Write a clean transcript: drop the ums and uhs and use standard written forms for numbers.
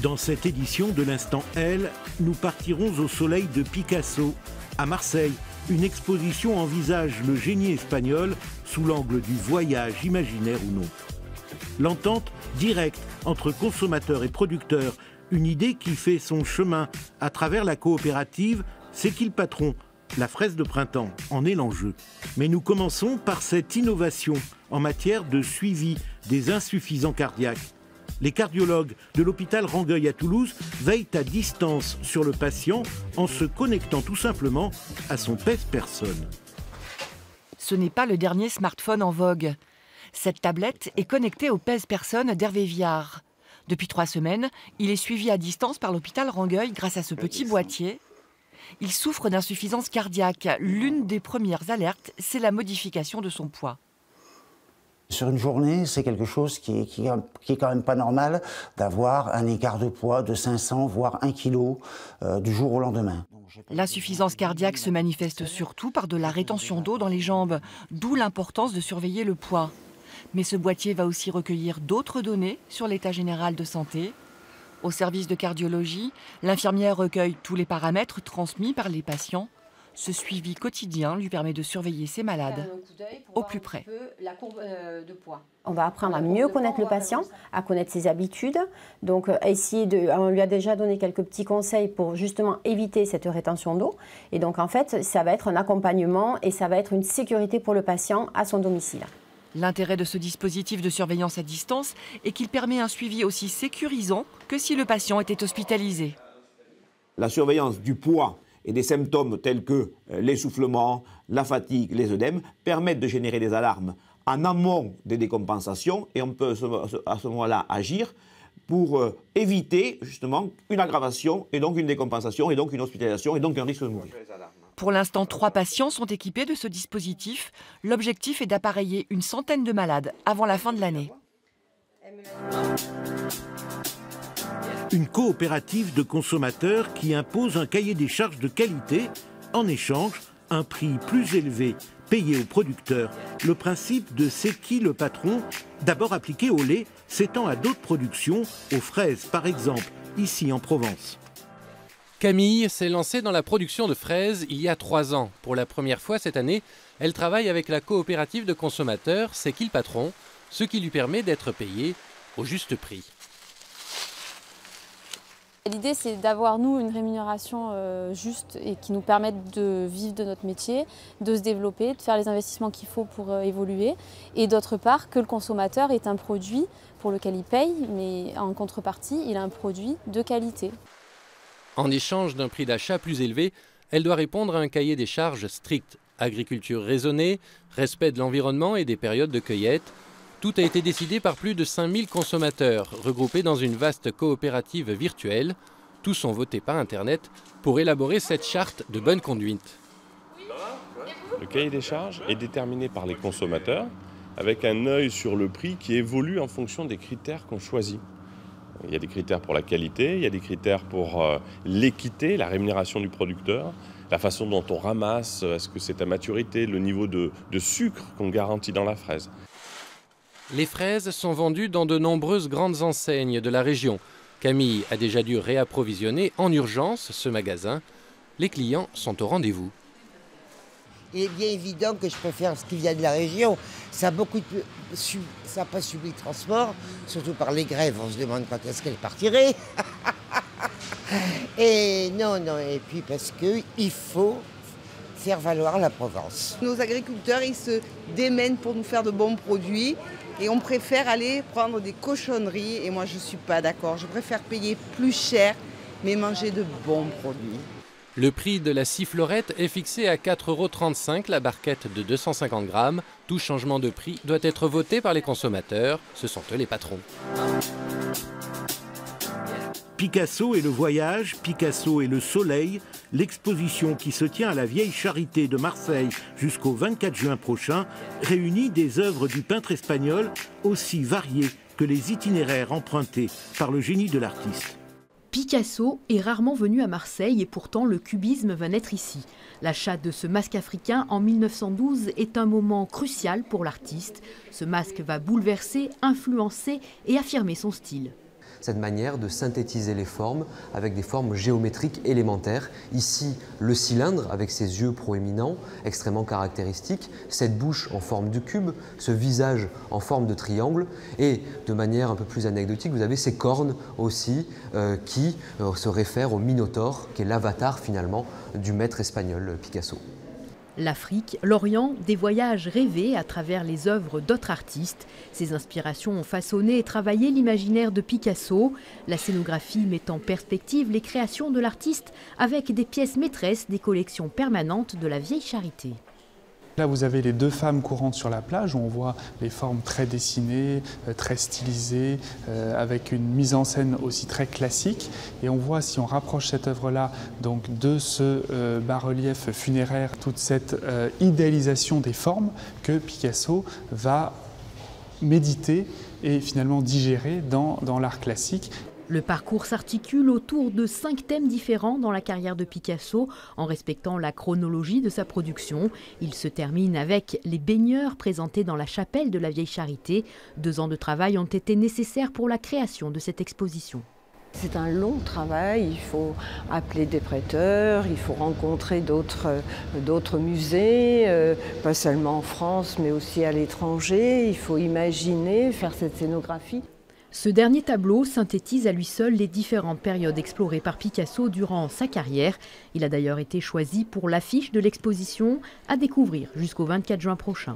Dans cette édition de l'Instant L, nous partirons au soleil de Picasso, à Marseille. Une exposition envisage le génie espagnol sous l'angle du voyage imaginaire ou non. L'entente directe entre consommateurs et producteurs, une idée qui fait son chemin à travers la coopérative C'est qui le patron ? La fraise de printemps en est l'enjeu. Mais nous commençons par cette innovation en matière de suivi des insuffisants cardiaques. Les cardiologues de l'hôpital Rangueil à Toulouse veillent à distance sur le patient en se connectant tout simplement à son pèse-personne. Ce n'est pas le dernier smartphone en vogue. Cette tablette est connectée au pèse-personne d'Hervé Viard. Depuis 3 semaines, il est suivi à distance par l'hôpital Rangueil grâce à ce petit boîtier. Il souffre d'insuffisance cardiaque. L'une des premières alertes, c'est la modification de son poids. Sur une journée, c'est quelque chose qui est quand même pas normal d'avoir un écart de poids de 500 voire 1 kg du jour au lendemain. L'insuffisance cardiaque se manifeste surtout par de la rétention d'eau dans les jambes, d'où l'importance de surveiller le poids. Mais ce boîtier va aussi recueillir d'autres données sur l'état général de santé. Au service de cardiologie, l'infirmière recueille tous les paramètres transmis par les patients. Ce suivi quotidien lui permet de surveiller ses malades au plus près. On va apprendre à mieux connaître le patient, à connaître ses habitudes. Donc, on lui a déjà donné quelques petits conseils pour justement éviter cette rétention d'eau. Et donc, en fait, ça va être un accompagnement et ça va être une sécurité pour le patient à son domicile. L'intérêt de ce dispositif de surveillance à distance est qu'il permet un suivi aussi sécurisant que si le patient était hospitalisé. La surveillance du poids et des symptômes tels que l'essoufflement, la fatigue, les œdèmes permettent de générer des alarmes en amont des décompensations et on peut à ce moment-là agir pour éviter justement une aggravation et donc une décompensation et donc une hospitalisation et donc un risque de mourir. Pour l'instant, 3 patients sont équipés de ce dispositif. L'objectif est d'appareiller une centaine de malades avant la fin de l'année. Une coopérative de consommateurs qui impose un cahier des charges de qualité. En échange, un prix plus élevé payé aux producteurs. Le principe de C'est qui le patron, d'abord appliqué au lait, s'étend à d'autres productions, aux fraises par exemple, ici en Provence. Camille s'est lancée dans la production de fraises il y a 3 ans. Pour la première fois cette année, elle travaille avec la coopérative de consommateurs C'est qui le patron, ce qui lui permet d'être payée au juste prix. L'idée, c'est d'avoir, nous, une rémunération juste et qui nous permette de vivre de notre métier, de se développer, de faire les investissements qu'il faut pour évoluer. Et d'autre part, que le consommateur ait un produit pour lequel il paye, mais en contrepartie, il a un produit de qualité. En échange d'un prix d'achat plus élevé, elle doit répondre à un cahier des charges strict. Agriculture raisonnée, respect de l'environnement et des périodes de cueillette. Tout a été décidé par plus de 5000 consommateurs, regroupés dans une vaste coopérative virtuelle. Tous sont votés par Internet pour élaborer cette charte de bonne conduite. Le cahier des charges est déterminé par les consommateurs, avec un œil sur le prix qui évolue en fonction des critères qu'on choisit. Il y a des critères pour la qualité, il y a des critères pour l'équité, la rémunération du producteur, la façon dont on ramasse, est-ce que c'est à maturité, le niveau de sucre qu'on garantit dans la fraise. Les fraises sont vendues dans de nombreuses grandes enseignes de la région. Camille a déjà dû réapprovisionner en urgence ce magasin. Les clients sont au rendez-vous. Il est bien évident que je préfère ce qui vient de la région. Ça n'a pas subi de transport, surtout par les grèves. On se demande quand est-ce qu'elle partirait. Et non, et puis parce qu'il faut faire valoir la Provence. Nos agriculteurs, ils se démènent pour nous faire de bons produits et on préfère aller prendre des cochonneries. Et moi, je ne suis pas d'accord. Je préfère payer plus cher, mais manger de bons produits. Le prix de la sifflorette est fixé à 4,35 € la barquette de 250 grammes. Tout changement de prix doit être voté par les consommateurs. Ce sont eux les patrons. Picasso et le voyage, Picasso et le soleil, l'exposition qui se tient à la Vieille Charité de Marseille jusqu'au 24 juin prochain réunit des œuvres du peintre espagnol aussi variées que les itinéraires empruntés par le génie de l'artiste. Picasso est rarement venu à Marseille et pourtant le cubisme va naître ici. L'achat de ce masque africain en 1912 est un moment crucial pour l'artiste. Ce masque va bouleverser, influencer et affirmer son style. cette manière de synthétiser les formes avec des formes géométriques élémentaires. Ici, le cylindre avec ses yeux proéminents, extrêmement caractéristiques, cette bouche en forme de cube, ce visage en forme de triangle et de manière un peu plus anecdotique, vous avez ces cornes aussi qui se réfèrent au Minotaure, qui est l'avatar finalement du maître espagnol Picasso. L'Afrique, l'Orient, des voyages rêvés à travers les œuvres d'autres artistes. Ces inspirations ont façonné et travaillé l'imaginaire de Picasso. La scénographie met en perspective les créations de l'artiste avec des pièces maîtresses des collections permanentes de la Vieille Charité. Là, vous avez les deux femmes courantes sur la plage où on voit les formes très dessinées, très stylisées, avec une mise en scène aussi très classique. Et on voit, si on rapproche cette œuvre-là donc de ce bas-relief funéraire, toute cette idéalisation des formes que Picasso va méditer et finalement digérer dans l'art classique. Le parcours s'articule autour de 5 thèmes différents dans la carrière de Picasso, en respectant la chronologie de sa production. Il se termine avec les baigneurs présentés dans la chapelle de la Vieille Charité. 2 ans de travail ont été nécessaires pour la création de cette exposition. C'est un long travail, il faut appeler des prêteurs, il faut rencontrer d'autres musées, pas seulement en France mais aussi à l'étranger. Il faut imaginer, faire cette scénographie. Ce dernier tableau synthétise à lui seul les différentes périodes explorées par Picasso durant sa carrière. Il a d'ailleurs été choisi pour l'affiche de l'exposition à découvrir jusqu'au 24 juin prochain.